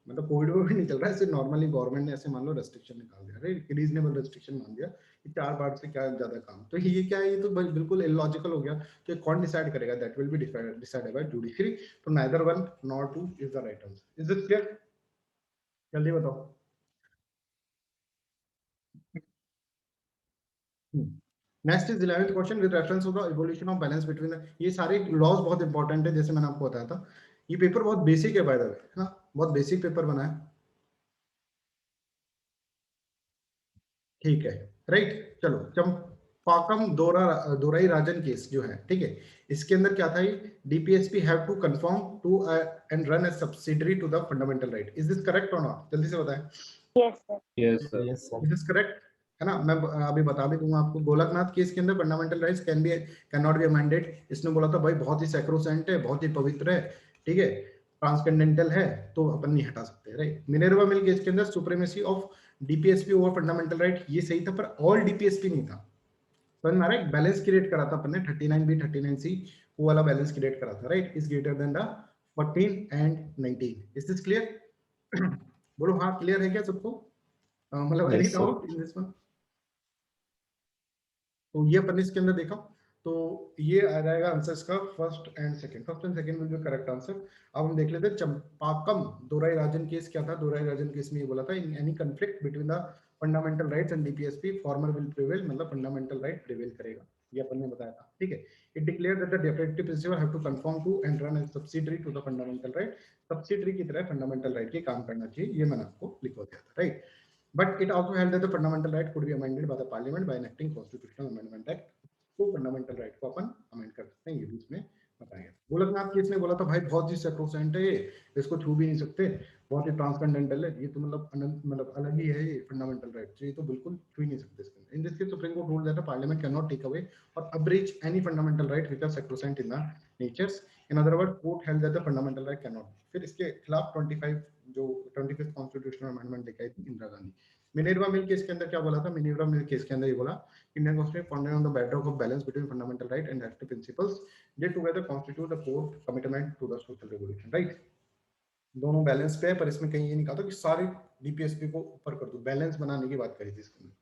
मतलब कोविड में भी नहीं चल रहा है, ऐसे नॉर्मली गवर्नमेंट ने ऐसे मान लो रेस्ट्रिक्शन निकाल दिया, राइट, रीजनेबल रेस्ट्रिक्शन मान दिया कि 4 बार से क्या ज्यादा काम। तो ये क्या है, ये तो बिल्कुल इलॉजिकल हो गया। तो कौन डिसाइड करेगा? That will be decided by judiciary. तो neither 1 nor 2 is the right answer. Is this clear? जल्दी बताओ। Next is 11th question, with reference to the evolution of balance between the, ये सारे लॉज बहुत इंपॉर्टेंट है, जैसे मैंने आपको बताया था। ये पेपर बहुत बेसिक है बाय द वे, है ना, बहुत बेसिक पेपर बना है। ठीक है, राइट, चलो जब पाकम दोराई राजन केस जो है, ठीक है, इसके अंदर क्या था, ये DPSP have to conform to and run as subsidiary to the fundamental right. Is this correct or not? जल्दी से बताएं। Yes sir. Yes sir. Yes, sir. This is correct है ना। मैं अभी बता भी दूंगा आपको। गोलकनाथ केस के अंदर fundamental rights can not be amended. इसने बोला था भाई बहुत ही सैक्रोसेंट है, बहुत ही पवित्र है, ठीक है, ट्रांसकेंडेंटल है, तो अपन नहीं हटा सकते, राइट। मिनर्वा मिल केस के अंदर supremacy of DPSP over fundamental right, ये सही था, पर ऑल डीपीएसपी नहीं था। तो हमारा एक बैलेंस क्रिएट करा था अपन ने 39B 39C, वो वाला बैलेंस क्रिएट करा था, right. Is greater than the 14 and 19। Is this clear? बोलो हाँ, क्लियर है क्या सबको? मतलब any doubt in this one? तो ये अपन इसके अंदर देखा, तो ये आ जाएगा आंसर्स का first and second will be correct answer. अब हम देख लेते हैं चंपाकम दोराई राजन केस क्या था। दोराई राजन केस में ये बोला था, in any conflict between the fundamental rights and DPSP former will prevail, मतलब फंडामेंटल राइट प्रिवेल करेगा, ये अपन ने बताया था, ठीक है। It declare that the defective principle have to conform to and run as subsidiary to the fundamental right, subsidiary की तरह फंडामेंटल राइट के काम करना चाहिए, ये मैंने आपको लिखवा दिया था, right. But it also held that the fundamental right could be amended by the parliament by enacting constitutional amendment act। तो फंडामेंटल राइट को अपन अमेंड कर सकते हैं, ये भी इसमें बताया। गोलकनाथ केस ने बोला था भाई बहुत ही सैक्रोसेंट है ये, इसको छू भी नहीं सकते, बहुत ही ट्रांसकेंडेंटल है, ये तो मतलब अनंत, मतलब अलग ही है ये फंडामेंटल राइट, ये तो बिल्कुल छू ही नहीं सकते इसके। In this case supreme court ruled that the parliament can not take away or abridge any fundamental right which are sacrosanct in the natures। in other words, court held that the fundamental right cannot। फिर इसके खिलाफ 25th constitutional amendment लेके आई थी Indira Gandhi. Minerva mill case के अंदर क्या बोला था? मिनर्वा मिल केस के अंदर ये बोला, Indian constitution founded on the bedrock of balance between fundamental right and directive principles they together constitute the core commitment to the social revolution, right. दोनों बैलेंस पे है, पर इसमें कहीं ये नहीं कहा था कि सारे डीपीएसपी को ऊपर कर दो, बैलेंस बनाने की बात करी थी इसके अंदर।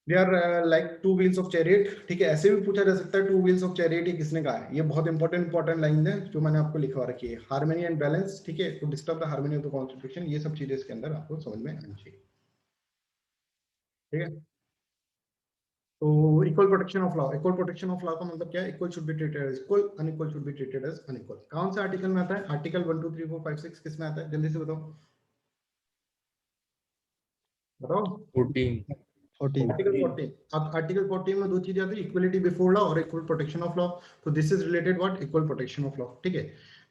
They are like two wheels of chariot, ठीक है। ऐसे भी पूछा जा सकता है two wheels of chariot ये किसने कहा है? ये बहुत इंपॉर्टेंट लाइन है जो मैंने आपको लिखवा रखी है, हार्मनी एंड बैलेंस, ठीक है, to disturb the harmony of the constitution, ये सब चीजें इसके अंदर आपको समझ में आनी चाहिए, ठीक है। तो equal protection of law, equal protection of law का मतलब क्या है? Equal should be treated as equal, unequal should be treated as unequal. कौन सा आर्टिकल में आता है? आर्टिकल 1 2 3 4 5 6 किस में आता है? जल्दी से बताओ, बताओ। 14। आर्टिकल 14 में दो चीजें आती है, इक्वलिटी बिफोर लॉ और इक्वल प्रोटेक्शन ऑफ लॉ। तो this is related what? Equal protection of law, ठीक है।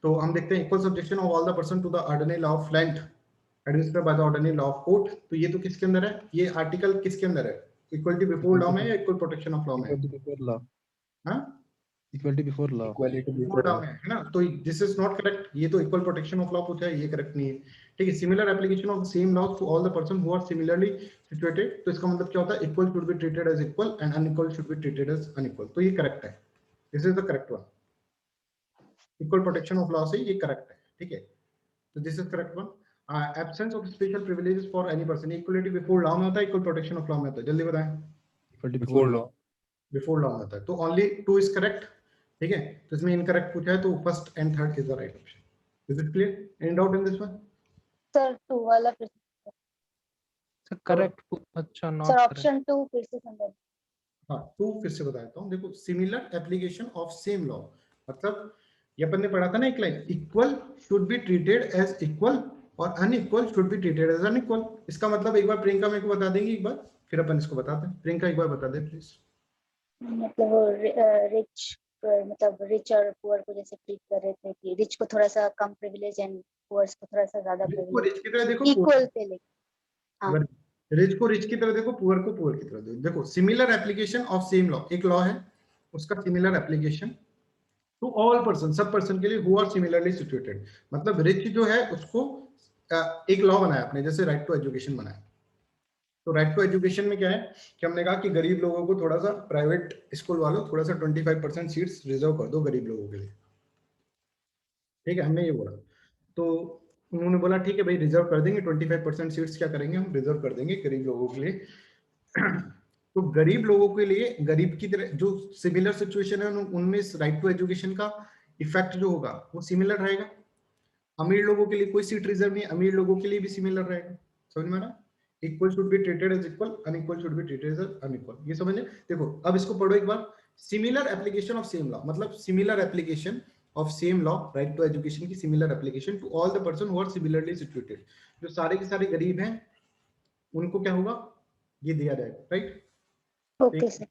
तो हम देखते हैं equal subjection of all the person to the ordinary law of land administered by the ordinary law of court. तो ये तो किसके अंदर है? ये आर्टिकल किसके अंदर है? इक्वलिटी बिफोर लॉ में या इक्वल प्रोटेक्शन ऑफ लॉ में? इक्वलिटी बिफोर लॉ में है ना। तो दिस इज नॉट करेक्ट, ये तो इक्वल प्रोटेक्शन ऑफ लॉ पूछा है, ये करेक्ट नहीं है, ठीक है। Similar application of the same laws to all the person who are similarly situated. तो इसका मतलब क्या होता है? Equal should be treated as equal and unequal should be treated as unequal. तो ये करेक्ट है, this is the correct one. Equal protection of law से ये करेक्ट है, ठीक है। तो this is correct one. Absence of special privileges for any person, equality before law में होता है, इक्वल प्रोटेक्शन ऑफ लॉ में होता है, जल्दी बताएं। Equality before law, before law में होता है, तो ओनली 2 इज करेक्ट, ठीक है। तो इसमें इनकरेक्ट पूछा है, तो first and third is the right option. Is it clear? Any doubt in this one? Sir 2 वाला सर करेक्ट, अच्छा नॉट सर ऑप्शन 2 फिर से समझ। हाँ, 2 फिर से बताता हूँ। देखो, similar application of same law, मतलब ये अपन ने पढ़ा था ना एक line, equal should be treated as equal और unequal should be treated as unequal. इसका मतलब एक बार प्रियंका मेरे को बता देंगी एक बार, फिर अपन इसको बताते हैं। प्रियंका एक बार बता दे प्लीज। मतलब रिच, मतलब रिच और पुअर को जैसे ट्रीट कर रहे थे कि रिच को थोड़ा सा कम प्रिविलेज एंड पुअर को थोड़ा सा ज्यादा प्रिविलेज, रिच की तरह देखो, इक्वल थे, लेकिन हाँ, रिच को रिच की तरह देखो, पुअर को पुअर की तरह देखो। देखो, similar application of same law, एक लॉ है उसका similar application to all person, सब पर्सन के लिए हु आर सिमिलरली सिचुएटेड। मतलब रिच जो है उसको एक लॉ बनाया आपने, जैसे राइट टू एजुकेशन बनाया। तो राइट टू एजुकेशन में क्या है कि हमने कहा कि गरीब लोगों को थोड़ा सा, प्राइवेट स्कूल वालों थोड़ा सा 25% सीट्स रिजर्व कर दो गरीब लोगों के लिए, ठीक है, हमने ये बोला। तो उन्होंने बोला ठीक है भाई, रिजर्व कर देंगे 25% सीट्स, क्या करेंगे हम, रिजर्व कर देंगे गरीब लोगों के लिए। तो गरीब लोगों के लिए, गरीब की तरह जो सिमिलर सिचुएशन है उनमें राइट टू एजुकेशन का इफेक्ट जो होगा वो सिमिलर रहेगा। अमीर लोगों के लिए कोई सीट रिजर्व नहीं, अमीर लोगों के लिए भी सिमिलर रहेगा। समझ में आ रहा? Equal should be treated as equal, unequal should be treated as unequal, ये समझे। देखो अब इसको पढ़ो एक बार। Similar application of same law, मतलब similar application of same law, right to education की similar application to all the person who are similarly situated. जो सारे के सारे गरीब हैं उनको क्या होगा, ये दिया जाएगा, राइट। Okay sir.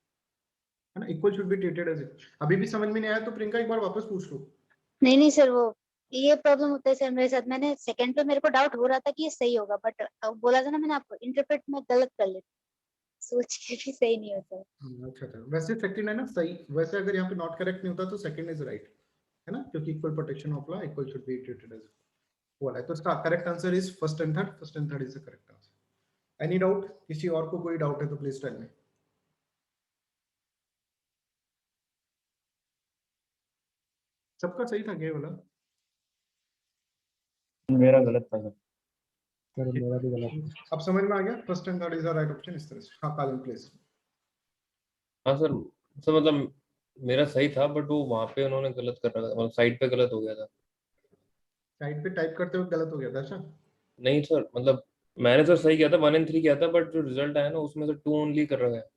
है ना, equal should be treated as equal. अभी भी समझ में नहीं आया तो प्रियंका एक बार वापस पूछ लो। नहीं सर, वो ये प्रॉब्लम होता है सर मेरे साथ। मैंने सेकंड पे मेरे को डाउट हो रहा था कि ये सही होगा, बट बोला था ना मैंने आपको, इंटरप्रेट में गलत कर लेती, सोच के भी सही नहीं होता। अच्छा अच्छा, वैसे सेकंड है ना सही। वैसे अगर यहाँ पे नॉट करेक्ट नहीं होता तो सेकंड इज राइट, है ना, क्योंकि equal protection of law, equal should be treated as equal है। तो इसका correct answer is first and third. First and third is the correct answer. Any doubt? किसी और को कोई डाउट है तो प्लीज टेल मी। सबका सही था क्या वाला? मेरा गलत था सर। सर मेरा भी गलत। अब समझ में आ गया? First and third is the right option, इस तरह से। हाँ कालिन प्लीज। हाँ सर, सर मतलब मेरा सही था बट वो वहाँ पे उन्होंने गलत कर रखा था, मतलब साइड पे गलत हो गया था। साइड पे टाइप करते हुए गलत हो गया था? अच्छा नहीं सर, मतलब मैंने सर सही किया था, 1 and 3 किया था, बट जो रिजल्ट आया ना उसमें से 2 ओनली कर रखा है।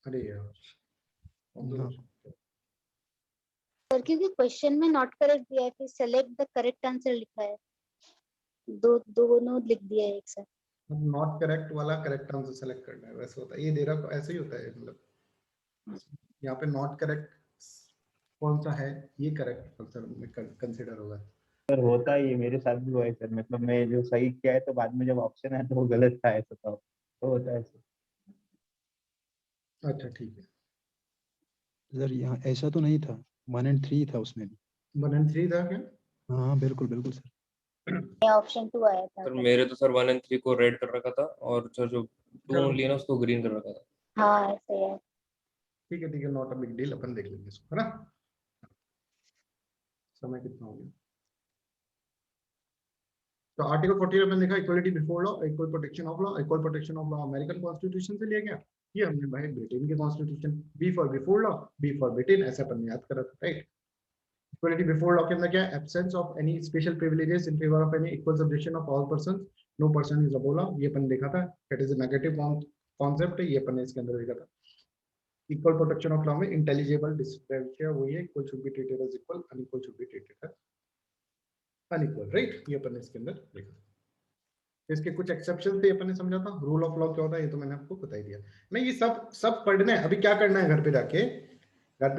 अरे यार, सर क्योंकि क्वेश्चन में नॉट करेक्ट दिया है, फिर सेलेक्ट द करेक्ट आंसर लिखा है, दोनों लिख दिया है एक साथ। नॉट करेक्ट वाला करेक्ट आंसर सेलेक्ट करना है, वैसे होता है ये दे रहा, ऐसे ही होता है। मतलब यहाँ पे नॉट करेक्ट कौन सा है, ये करेक्ट आंसर में कंसीडर होगा। सर होता ही है, मेरे साथ भी हुआ है सर। मतलब मैं जो सही किया है तो बाद में जब ऑप्शन है तो वो गलत था, ऐसा तो होता है सर। अच्छा ठीक है सर यहाँ ऐसा तो नहीं था, 1 and 3 था उसमें भी। 1 and 3 था क्या? हाँ बिल्कुल बिल्कुल सर। ऑप्शन 2 आया था सर मेरे तो सर 1 and 3 को रेड कर रखा था, और सर जो 2 ओनली है ना उसको ग्रीन कर रखा था। हाँ ऐसे है। ठीक है, नॉट अ बिग डील, अपन देख लेंगे इसको, है ना। समय कितना हो गया? तो आर्टिकल 14 अपन देखा, equality before law, equal protection of law. Equal protection of law American constitution से लिया गया, ये हमने भाई ब्रिटेन के constitution, B for before law, B for Britain, ऐसा अपन ने याद करा था, राइट। इक्वलिटी बिफोर लॉ के अंदर क्या है? Absence of any special privileges in favour of any equal subjection of all persons, no person is above law, ये अपन देखा था। That is a negative concept, ये अपन ने इसके अंदर देखा था। इक्वल प्रोटेक्शन ऑफ लॉ में इंटेलिजिबल डिफरेंशिया वही है, equal should be treated as equal, unequal should be treated as unequal, right. ये अपन ने इसके अंदर देखा। इसके कुछ एक्सेप्शन थे, अपन ने समझा था। रूल ऑफ लॉ क्या होता है ये तो मैंने आपको बता ही दिया। नहीं ये सब पढ़ना है। अभी क्या करना है, घर पे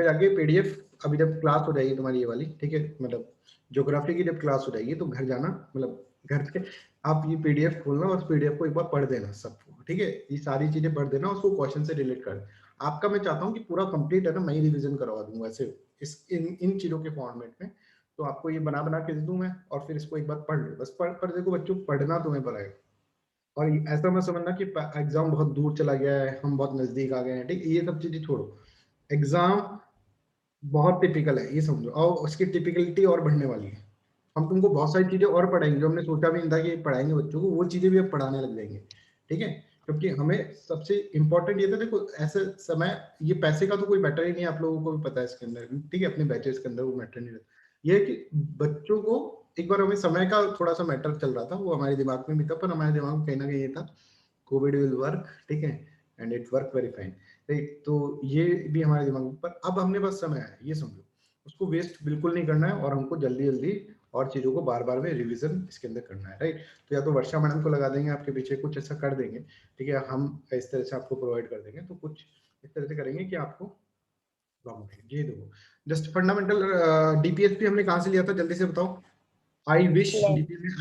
जाके पीडीएफ, अभी जब क्लास हो जाएगी तुम्हारी ये वाली, ठीक है, मतलब ज्योग्राफी की जब क्लास हो जाएगी तो घर जाना, मतलब घर के आप ये पीडीएफ खोलना और उस पीडीएफ को एक बार पढ़ देना सबको, ठीक है। ये सारी चीजें पढ़ देना, उसको क्वेश्चन से रिलेट कर। आपका मैं चाहता हूँ कि पूरा कंप्लीट है ना, मैं ही रिविजन करवा दूंगा ऐसे इन चीजों के फॉर्मेट में। तो आपको ये बना के दे दूं मैं, और फिर इसको एक बार पढ़ लो, बस पढ़ देखो बच्चों, पढ़ना तुम्हें पड़ेगा। और ऐसा मत समझना कि एग्जाम बहुत दूर चला गया है, हम बहुत नजदीक आ गए हैं, ठीक। ये सब चीजें छोड़ो, एग्जाम बहुत टिपिकल है ये समझो, और उसकी टिपिकलिटी और बढ़ने वाली है। हम तुमको बहुत सारी चीजें और पढ़ाएंगे जो हमने सोचा भी नहीं था कि पढ़ाएंगे बच्चों को, वो चीजें भी अब पढ़ाने लग जाएंगे, ठीक है। क्योंकि हमें सबसे इंपॉर्टेंट ये था, देखो ऐसे समय, ये पैसे का तो कोई मैटर ही नहीं है, आप लोगों को भी पता है इसके अंदर, ठीक है, अपने बैचेस के अंदर वो मैटर नहीं रहता। ये है कि बच्चों को एक बार, हमें समय का थोड़ा सा मैटर चल रहा था, वो हमारे दिमाग में भी था, पर हमारे दिमाग में कहीं ना कहीं ये था कोविड विल वर्क, ठीक है, and it work very fine, right. तो ये भी हमारे दिमाग में, पर अब हमने बस समय है, ये समझो, उसको वेस्ट बिल्कुल नहीं करना है, और हमको जल्दी जल्दी और चीजों को बार बार में रिवीजन इसके अंदर करना है, राइट। तो या तो वर्षा मैडम को लगा देंगे आपके पीछे, कुछ ऐसा कर देंगे, ठीक है, हम इस तरह से आपको प्रोवाइड कर देंगे, तो कुछ इस तरह से करेंगे कि आपको ये देखो, जस्ट फंडामेंटल डीपीएसपी हमने कहाँ से लिया था, जल्दी से बताओ। आई विश,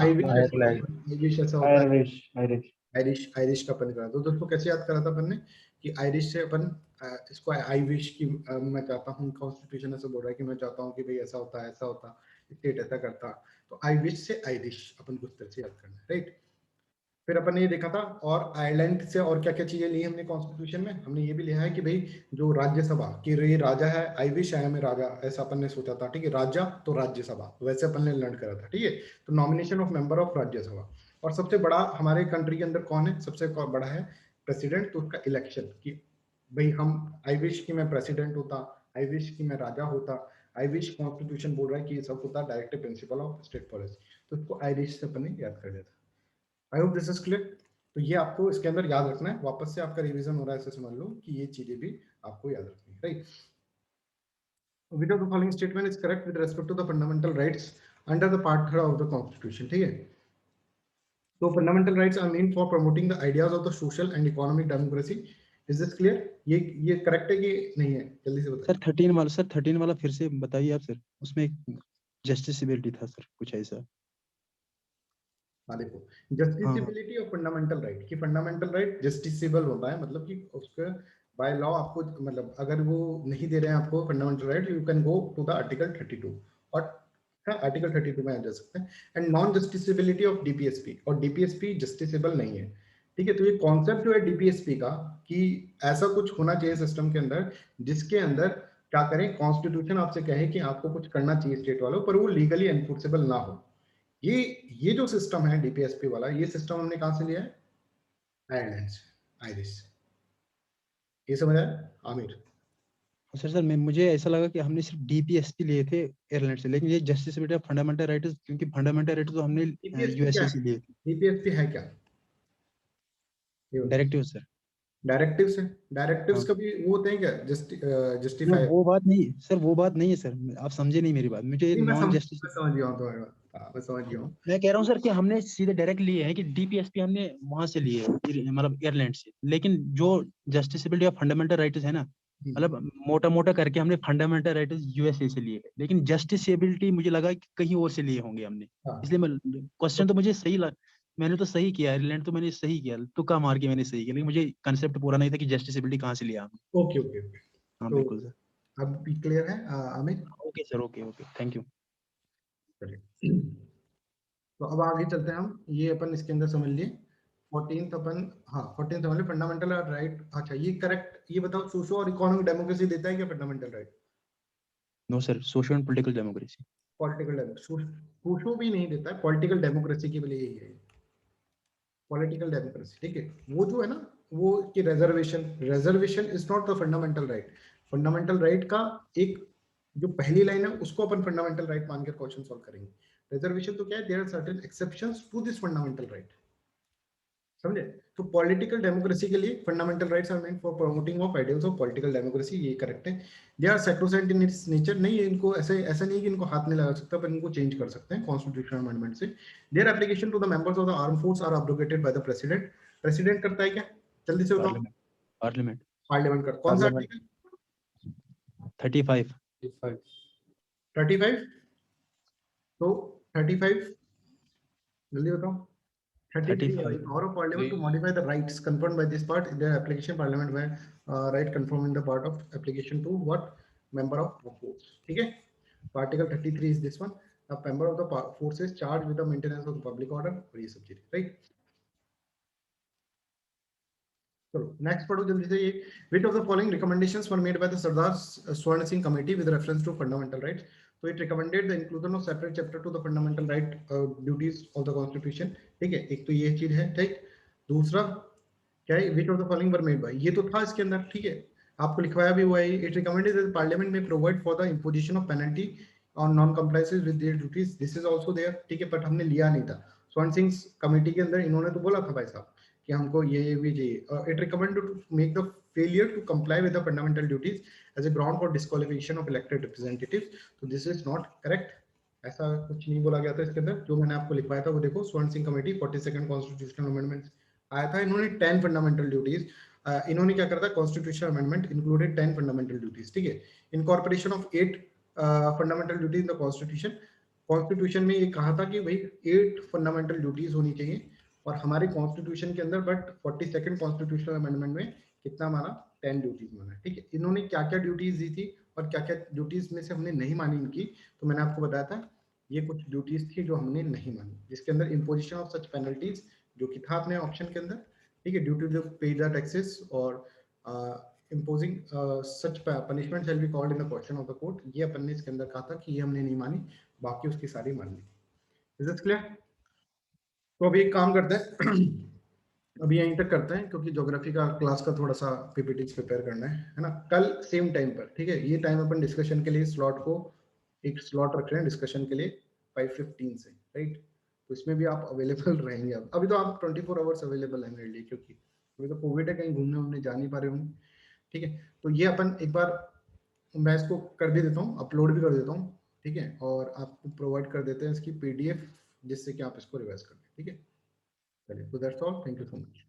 आई विश ऐसा होता है, आयरिश का अपन करा। तो दोस्तों कैसे याद करा था अपन ने कि आयरिश से अपन इसको आई विश की, मैं चाहता हूँ, कॉन्स्टिट्यूशन ऐसा बोल रहा है कि मैं चाहता हूँ कि भाई ऐसा होता, ऐसा होता, स्टेट ऐसा करता, तो आई विश से आयरिश अपन कुछ तरह से याद करना है, राइट। फिर अपन ने ये देखा था, और आयरलैंड से और क्या क्या चीजें ली हमने कॉन्स्टिट्यूशन में, हमने ये भी लिया है कि भाई जो राज्यसभा की ये राजा है, I wish I M A राजा, ऐसा अपन ने सोचा था, ठीक है, राजा तो राज्यसभा, वैसे अपन ने लर्न करा था, ठीक है। तो nomination of member of Rajya Sabha, और सबसे बड़ा हमारे कंट्री के अंदर कौन है, सबसे बड़ा है प्रेसिडेंट, तो उसका इलेक्शन, कि भाई हम आई विश की मैं प्रेसिडेंट होता, आई विश की मैं राजा होता, आई विश कॉन्स्टिट्यूशन बोल रहा है कि ये सब होता direct principal of state policy, तो इसको आई विश से अपन ने याद कर लिया था। आई होप दिस इज क्लियर। तो ये आपको इसके अंदर याद रखना है, वापस से आपका रिवीजन हो रहा है, ऐसे समझ लो कि ये चीजें भी आपको याद रखनी है, right. Which of the following statement is correct with respect to the fundamental rights under the part 3 of the constitution, ठीक है। तो fundamental rights are meant for promoting the ideas of the social and economic democracy is this clear? ये correct है कि नहीं है? जल्दी से बताइए। सर 13 वाला फिर से बताइए आप सर, उसमें जस्टिसबिलिटी था सर कुछ ऐसा। हाँ देखो, जस्टिसेबिलिटी ऑफ फंडामेंटल राइट की फंडामेंटल राइट जस्टिसेबल होता है, मतलब कि उसके बाय लॉ आपको, मतलब अगर वो नहीं दे रहे हैं आपको fundamental right, you can go to the article 32 और आर्टिकल 32 में आ जा सकते हैं। And non justiciability of DPSP, और डीपीएसपी जस्टिसेबल नहीं है, ठीक है। तो ये कॉन्सेप्ट जो है डीपीएसपी का कि ऐसा कुछ होना चाहिए सिस्टम के अंदर जिसके अंदर क्या करें, कॉन्स्टिट्यूशन आपसे कहे कि आपको कुछ करना चाहिए स्टेट वालों, पर वो लीगली एनफोर्सेबल ना हो। ये जो सिस्टम है डीपीएसपी वाला, ये सिस्टम हमने कहां से लिया है? आयरलैंड से, आयरिश। ये समझ आया आमिर? सर मुझे ऐसा लगा कि हमने सिर्फ डीपीएसपी लिए थे एयरलैंड से, लेकिन ये जस्टिसबिलिटी ऑफ फंडामेंटल राइट्स, क्योंकि फंडामेंटल राइट्स तो हमने यूएसए से लिए थे। डीपीएसपी है क्या? Directive sir. डायरेक्टिव्स है, डायरेक्टिव्स का भी वो होते हैं क्या जस्टिफाई? वो बात नहीं सर, वो बात नहीं है सर, आप समझे नहीं मेरी बात। मुझे नॉन जस्टिस समझ गया हूं तुम्हारी बात, मैं समझ गया हूं। मैं कह रहा हूँ सर कि हमने सीधे डायरेक्ट लिए हैं कि डीपीएसपी हमने वहां से लिए है, मतलब एयरलैंड से, लेकिन जो जस्टिसबिलिटी ऑफ फंडामेंटल राइट्स है ना, मतलब मोटा मोटा करके हमने फंडामेंटल राइट्स यूएसए से लिए है, लेकिन जस्टिसबिलिटी मुझे लगा कि कहीं और से लिए होंगे हमने। इसलिए मैं क्वेश्चन तो मुझे सही लगा, मैंने तो सही किया, आयरलैंड तो मैंने सही किया, तुक्का मार के मैंने सही किया, लेकिन मुझे कंसेप्ट पूरा नहीं था कि जस्टिसबिलिटी कहाँ से लिया हमने। ओके ओके ओके, हाँ बिल्कुल सर। अब क्लियर है Aamir? Okay sir, okay okay, thank you. तो अब आगे चलते हैं हम, ये अपन इसके अंदर समझ लिए 14th अपन, हाँ 14th समझ लिए फंडामेंटल राइट। अच्छा ये करेक्ट, ये बताओ सोशो और इकोनॉमिक डेमोक्रेसी देता है क्या fundamental right? No sir, social and political democracy. Political democracy सोशो भी नहीं देता है, पॉलिटिकल डेमोक्रेसी के लिए यही है, पॉलिटिकल डेमोक्रेसी, ठीक है। वो जो है ना, वो कि reservation is not the fundamental right. Fundamental right का एक जो पहली लाइन है उसको अपन फंडामेंटल राइट मानकर क्वेश्चन सॉल्व करेंगे। रिजर्वेशन तो क्या है, there are certain exceptions to this fundamental right, समझे? तो पॉलिटिकल डेमोक्रेसी के लिए fundamental rights are meant for promoting of ideals of political democracy, ये करेक्ट है। They are sacrosanct in its nature, नहीं है इनको ऐसा नहीं है कि इनको हाथ नहीं लगा सकता, पर इनको चेंज कर सकते हैं कॉन्स्टिट्यूशनल अमेंडमेंट से। Their application to the members of the arm force are abrogated by the president. President करता है क्या? जल्दी से बताओ। पार्लियामेंट। पार्लियामेंट का कौन सा आर्टिकल? 35। तो 35 जल्दी बताओ। 33 35. the power of parliament to modify the rights confirmed by this part in their application parliament by right confirmed in the part of application to what member of force, ठीक है। तो article 33 is this one, a member of the force is charged with the maintenance of the public order, और ये सब चीजें, right. चलो next पढ़ो जल्दी से। ये which of the following recommendations were made by the Sardar Swarna Singh committee with reference to fundamental rights? So it recommended the inclusion of separate chapter to the fundamental right duties of the constitution, ठीक है। एक तो ये चीज है, ठीक। दूसरा क्या है, which of the following were made by, ये तो था इसके अंदर, ठीक है, आपको लिखवाया भी हुआ है। It recommended that the parliament may provide for the imposition of penalty on non-compliances with their duties, this is also there, ठीक है, बट हमने लिया नहीं था। स्वर्ण सिंह कमेटी के अंदर इन्होंने तो बोला था भाई साहब कि हमको ये भी चाहिए। It recommended to make the failure to comply with the fundamental duties as a ground for disqualification of elected representatives, तो दिस इज नॉट करेक्ट। ऐसा कुछ नहीं बोला गया था इसके अंदर, जो मैंने आपको लिखवाया था वो देखो, स्वर्ण Singh committee 42nd constitutional amendment आया था, इन्होंने 10 फंडामेंटल ड्यूटीज, इन्होंने क्या करा था, constitutional amendment included 10 fundamental duties, ठीक है। Incorporation of 8 fundamental duties in the constitution, constitution में ये कहा था कि भाई 8 फंडामेंटल ड्यूटीज होनी चाहिए, और हमारे कॉन्स्टिट्यूशन के अंदर बट 42nd कॉन्स्टिट्यूशनल अमेंडमेंट में कितना माना, 10 ड्यूटीज माना, ठीक है। इन्होंने क्या क्या ड्यूटीज दी थी और क्या क्या ड्यूटीज में से हमने नहीं मानी इनकी, तो मैंने आपको बताया था ये कुछ ड्यूटीज थी जो हमने नहीं मानी, जिसके अंदर इंपोजिशन ऑफ सच पेनल्टीज जो कि था अपने ऑप्शन के अंदर, ठीक है, ड्यूटी टू पे द टैक्सेस और imposing such punishment shall be called in the question of the court, ये अपन ने इसके अंदर कहा था कि ये हमने नहीं मानी, बाकी उसकी सारी मान ली। Is it clear? तो अभी एक काम करते हैं अभी यहीं तक करते हैं, क्योंकि ज्योग्राफी का क्लास का थोड़ा सा पीपीटीज प्रिपेयर करना है ना, कल सेम टाइम पर, ठीक है। ये टाइम अपन डिस्कशन के लिए स्लॉट को एक स्लॉट रख रहे हैं डिस्कशन के लिए 5:15 से, राइट। तो इसमें भी आप अवेलेबल रहेंगे। अब अभी तो आप 24 आवर्स अवेलेबल है मेरे लिए, क्योंकि अभी तो कोविड है, कहीं घूमने उमने जा नहीं पा रहे होंगे, ठीक है। तो ये अपन एक बार मैं इसको कर भी देता हूँ, अपलोड भी कर देता हूँ, ठीक है, और आपको प्रोवाइड कर देते हैं इसकी PDF, जिससे कि आप इसको रिवाइज कर लें, ठीक है। चलिए, so that's all, thank you so much.